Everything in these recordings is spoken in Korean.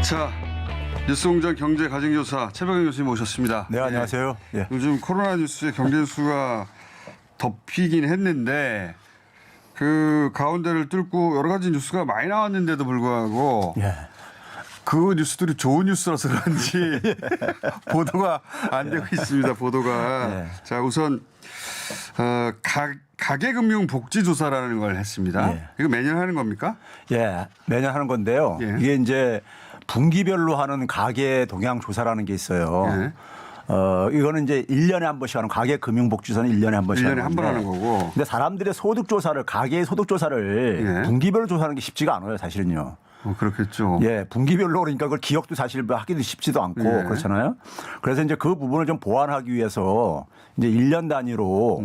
자, 뉴스공장 경제가정교사 최백은 교수님 모셨습니다. 네, 안녕하세요. 예. 요즘 코로나 뉴스에 경제 뉴스가 덮이긴 했는데 그 가운데를 뚫고 여러 가지 뉴스가 많이 나왔는데도 불구하고 그 뉴스들이 좋은 뉴스라서 그런지 보도가 안 되고 있습니다. 보도가. 자, 우선 가계금융복지조사라는 걸 했습니다. 이거 매년 하는 겁니까? 예, 매년 하는 건데요. 이게 이제 분기별로 하는 가계 동향 조사라는 게 있어요. 이거는 이제 1년에 한 번씩 하는 가계금융복지조사는 1년에 한 번씩 1년에 한 번 하는 거고. 근데 사람들의 소득조사를 가계의 소득조사를 분기별로 조사하는 게 쉽지가 않아요, 사실은요. 그렇겠죠. 예, 분기별로 그러니까 그걸 기억도 사실 하기도 쉽지도 않고 그렇잖아요. 그래서 이제 그 부분을 좀 보완하기 위해서 이제 1년 단위로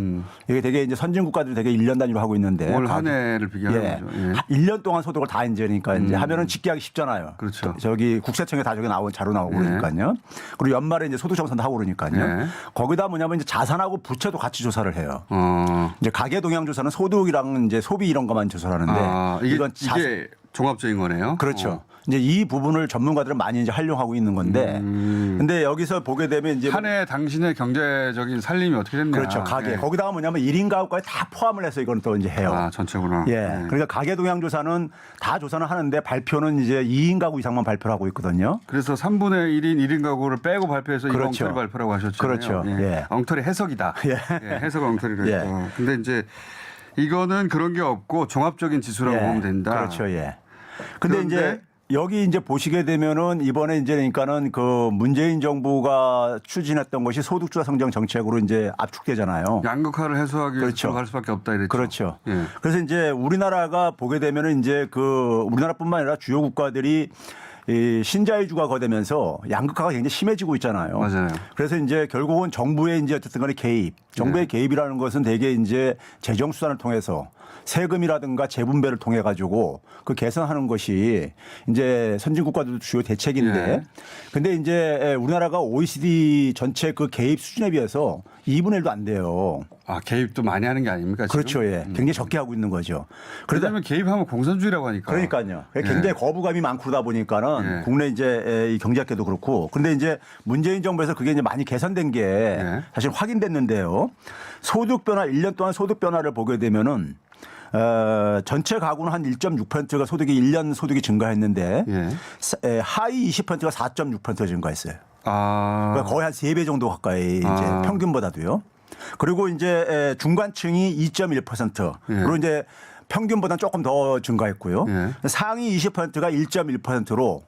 이게 되게 이제 선진 국가들이 되게 1년 단위로 하고 있는데 올 한 해를 비교하는 거죠. 1년 동안 소득을 다 이제 그러니까 이제 하면은 집계하기 쉽잖아요. 그렇죠. 저기 국세청에 다 저기 나온 자료 나오고 그러니까요. 그리고 연말에 이제 소득정산도 하고 그러니까요. 거기다 뭐냐면 이제 자산하고 부채도 같이 조사를 해요. 이제 가계 동향 조사는 소득이랑 이제 소비 이런 것만 조사를 하는데 이게 종합적인 거네요. 그렇죠. 이제 이 부분을 전문가들은 많이 이제 활용하고 있는 건데, 근데 여기서 보게 되면 이제 한 해 당신의 경제적인 살림이 어떻게 됐냐. 그렇죠. 가계. 거기다가 뭐냐면 1인 가구까지 다 포함을 해서 이건 또 이제 해요. 아, 전체구나. 그러니까 가계 동향 조사는 다 조사는 하는데 발표는 이제 2인 가구 이상만 발표를 하고 있거든요. 그래서 3분의 1인 1인 가구를 빼고 발표해서 이거 그렇죠. 엉터리 발표라고 하셨잖아요. 그렇죠. 엉터리 해석이다. 해석은 엉터리로 했고. 근데 이제 이거는 그런 게 없고 종합적인 지수라고 보면 된다. 그렇죠. 근데 이제 여기 이제 보시게 되면은 이번에 이제 그러니까는 그 문재인 정부가 추진했던 것이 소득주도 성장 정책으로 이제 압축되잖아요. 양극화를 해소하기 위해서 들어갈 수밖에 없다 이랬죠. 그렇죠. 그래서 이제 우리나라가 보게 되면은 이제 그 우리나라뿐만 아니라 주요 국가들이 이 신자유주가 거되면서 양극화가 굉장히 심해지고 있잖아요. 맞아요. 그래서 이제 결국은 정부의 이제 어쨌든 간에 개입, 정부의 개입이라는 것은 대개 이제 재정 수단을 통해서 세금이라든가 재분배를 통해 가지고 그 개선하는 것이 이제 선진 국가들도 주요 대책인데 근데 이제 우리나라가 OECD 전체 그 개입 수준에 비해서 2분의 1도 안 돼요. 아, 개입도 많이 하는 게 아닙니까? 지금? 그렇죠. 굉장히 적게 하고 있는 거죠. 그러면 개입하면 공산주의라고 하니까. 그러니까요. 굉장히 거부감이 많고 그러다 보니까는 국내 이제 이 경제학계도 그렇고 그런데 이제 문재인 정부에서 그게 이제 많이 개선된 게 사실 확인됐는데요. 소득 변화 1년 동안 소득 변화를 보게 되면은 전체 가구는 한 1.6%가 소득이 1년 소득이 증가했는데 하위 20%가 4.6% 증가했어요. 그러니까 거의 한 3배 정도 가까이 이제 평균보다도요. 그리고 이제 중간층이 2.1%로 이제 평균보다는 조금 더 증가했고요. 상위 20%가 1.1%로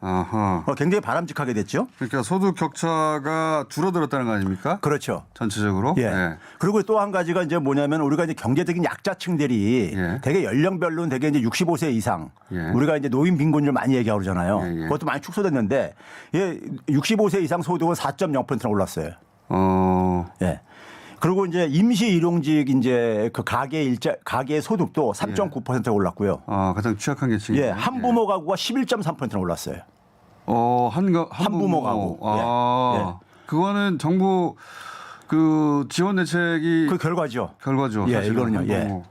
굉장히 바람직하게 됐죠. 그러니까 소득 격차가 줄어들었다는 거 아닙니까? 그렇죠. 전체적으로. 그리고 또 한 가지가 이제 뭐냐면 우리가 이제 경제적인 약자층들이 되게 연령별로는 되게 이제 65세 이상 우리가 이제 노인 빈곤율 많이 얘기하고 그러잖아요. 그것도 많이 축소됐는데 65세 이상 소득은 4.0%나 올랐어요. 그리고 이제 임시 일용직 이제 그 가계 소득도 3.9% 올랐고요. 가장 취약한 계층이. 한부모 가구가 11.3%나 올랐어요. 한부모 가구. 그거는 정부 그 지원 대책이 그 결과죠. 이거는요.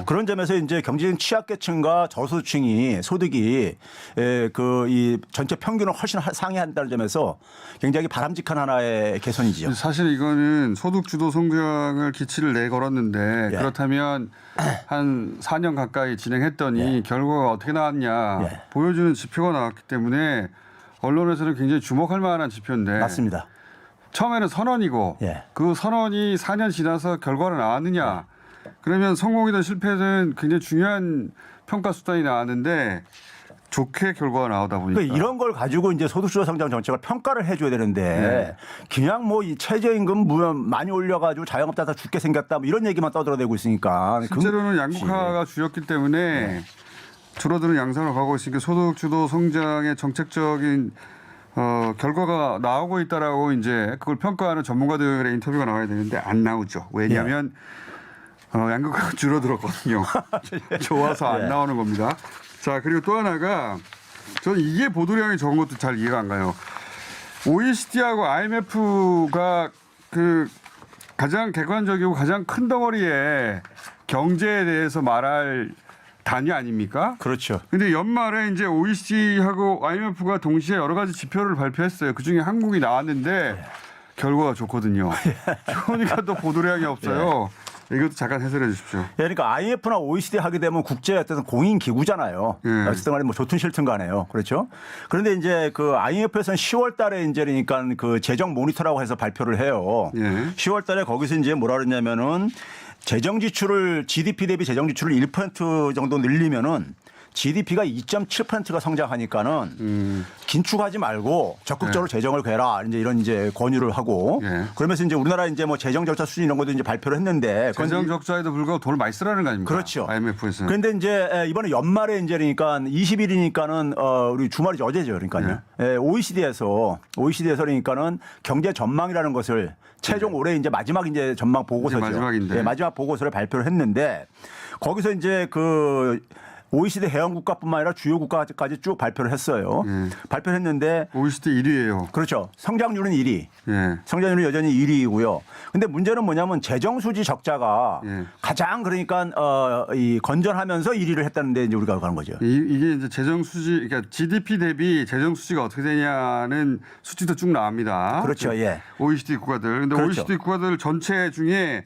그런 점에서 이제 경제적인 취약계층과 저소득층이 소득이 그 이 전체 평균을 훨씬 상회한다는 점에서 굉장히 바람직한 하나의 개선이죠. 사실 이거는 소득 주도 성장을 기치를 내걸었는데 그렇다면 한 4년 가까이 진행했더니 결과가 어떻게 나왔냐 보여주는 지표가 나왔기 때문에 언론에서는 굉장히 주목할 만한 지표인데. 맞습니다. 처음에는 선언이고 그 선언이 4년 지나서 결과가 나왔느냐. 그러면 성공이든 실패든 굉장히 중요한 평가 수단이 나왔는데 좋게 결과가 나오다 보니까. 그러니까 이런 걸 가지고 이제 소득주도 성장 정책을 평가를 해줘야 되는데 그냥 뭐 이 최저임금 많이 올려가지고 자영업자 다 죽게 생겼다 뭐 이런 얘기만 떠들어대고 있으니까. 실제로는 양극화가 주였기 때문에 줄어드는 양상으로 가고 있으니까 소득주도 성장의 정책적인 결과가 나오고 있다라고 이제 그걸 평가하는 전문가들의 인터뷰가 나와야 되는데 안 나오죠. 왜냐하면 양극화가 줄어들었거든요. 좋아서 안 나오는 겁니다. 자, 그리고 또 하나가 저는 이게 보도량이 적은 것도 잘 이해가 안 가요. OECD하고 IMF가 그 가장 객관적이고 가장 큰 덩어리에 경제에 대해서 말할 단위 아닙니까? 그렇죠. 근데 연말에 이제 OECD하고 IMF가 동시에 여러 가지 지표를 발표했어요. 그중에 한국이 나왔는데 결과가 좋거든요. 좋으니까 또 보도량이 없어요. 이것도 잠깐 해설해 주십시오. 예, 그러니까 IMF나 OECD 하게 되면 국제 어떤 공인 기구잖아요. 어쨌든 간에 뭐 좋든 싫든 간에요. 그렇죠. 그런데 이제 그 IMF에서는 10월 달에 이제 그러니까 그 재정 모니터라고 해서 발표를 해요. 10월 달에 거기서 이제 뭐라 그러냐면은 재정 지출을 GDP 대비 재정 지출을 1% 정도 늘리면은 GDP가 2.7%가 성장하니까는 긴축하지 말고 적극적으로 재정을 괴라 이제 이런 이제 권유를 하고 그러면서 이제 우리나라 이제 뭐 재정 적자 수준 이런 것도 이제 발표를 했는데 재정 적자에도 불구하고 돈을 많이 쓰라는 거 아닙니까? 그렇죠. IMF에서. 그런데 이제 이번에 연말에 이제 그러니까 20일이니까는 우리 주말이 어제죠. 그러니까요. OECD에서 그러니까는 경제 전망이라는 것을 최종 올해 이제 마지막 이제 전망 보고서죠. 마지막인데. 마지막 보고서를 발표를 했는데 거기서 이제 그 OECD 회원 국가뿐만 아니라 주요 국가까지 쭉 발표를 했어요. 발표를 했는데 OECD 1위예요. 그렇죠. 성장률은 1위. 예. 성장률은 여전히 1위이고요. 근데 문제는 뭐냐면 재정 수지 적자가 예. 가장 그러니까 이 건전하면서 1위를 했다는데 이제 우리가 가는 거죠. 이게 이제 재정 수지, 그러니까 GDP 대비 재정 수지가 어떻게 되냐는 수치도 쭉 나옵니다. 그렇죠. 예. OECD 국가들. 근데 그렇죠. OECD 국가들 전체 중에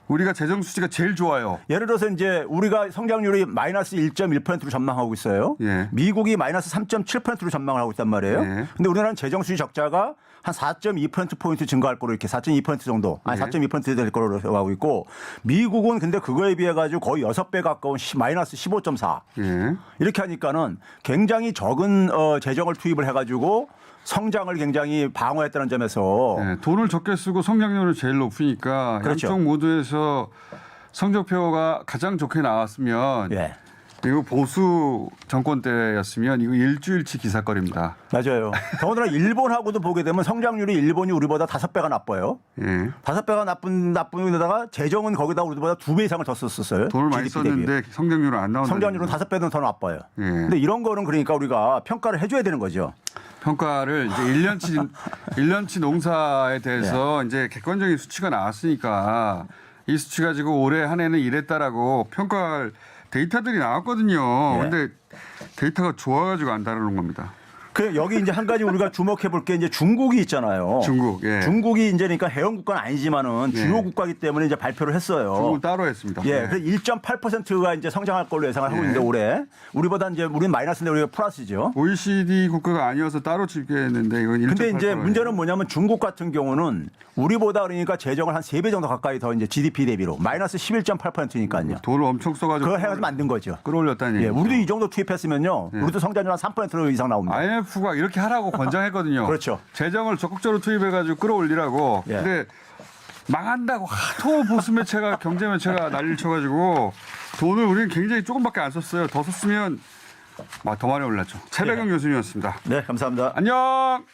우리가 재정 수지가 제일 좋아요. 예를 들어서 이제 우리가 성장률이 마이너스 1.1%로 전망하고 있어요. 예. 미국이 마이너스 3.7%로 전망을 하고 있단 말이에요. 예. 근데 우리나라는 재정 수지 적자가 한 4.2%포인트 증가할 거로 이렇게 4.2% 정도, 아니 4.2% 될 거로 하고 있고 미국은 근데 그거에 비해 가지고 거의 6배 가까운 마이너스 15.4. 예. 이렇게 하니까는 굉장히 적은 재정을 투입을 해 가지고 성장을 굉장히 방어했다는 점에서 네, 돈을 적게 쓰고 성장률은 제일 높으니까 그렇죠. 양쪽 모두에서 성적표가 가장 좋게 나왔으면 예. 이거 보수 정권 때였으면 이거 일주일치 기사거리입니다. 맞아요. 더군다나 일본하고도 보게 되면 성장률이 일본이 우리보다 5배가 나빠요. 예. 5배가 나쁜 데다가 재정은 거기다 우리보다 2배 이상을 더 썼었어요. 돈을 많이 GDP 대비. 썼는데 성장률은 안 나온다. 성장률은 5배는 더 나빠요. 예. 근데 이런 거는 그러니까 우리가 평가를 해줘야 되는 거죠. 평가를 이제 1년치 농사에 대해서 이제 객관적인 수치가 나왔으니까 이 수치 가지고 올해 한 해는 이랬다라고 평가할 데이터들이 나왔거든요. 예. 근데 데이터가 좋아가지고 안 다루는 겁니다. 그 여기 이제 한 가지 우리가 주목해 볼 게 이제 중국이 있잖아요. 중국, 예. 중국이 이제 그러니까 회원 국가는 아니지만은 주요 예. 국가이기 때문에 이제 발표를 했어요. 중국은 따로 했습니다. 예, 네. 그래서 1.8%가 이제 성장할 걸로 예상을 하고 있는데 올해 우리보다 이제 우리는 마이너스인데 우리가 플러스죠. OECD 국가가 아니어서 따로 집계했는데 이건 1.8%. 근데 이제 문제는 뭐냐면 중국 같은 경우는 우리보다 그러니까 재정을 한 3배 정도 가까이 더 이제 GDP 대비로 마이너스 11.8%니까요. 돈을 엄청 써가지고 그거 해가지고 만든 거죠. 끌어올렸다니. 예, 우리도 이 정도 투입했으면요. 우리도 성장률 한 3% 이상 나옵니다. IMF가 이렇게 하라고 권장했거든요. 그렇죠. 재정을 적극적으로 투입해가지고 끌어올리라고. 예. 근데 망한다고 하도 보수 매체가 경제 매체가 난리를 쳐가지고 돈을 우리는 굉장히 조금밖에 안 썼어요. 더 썼으면 더 많이 올랐죠. 최백영 교수님이었습니다. 네, 감사합니다. 안녕.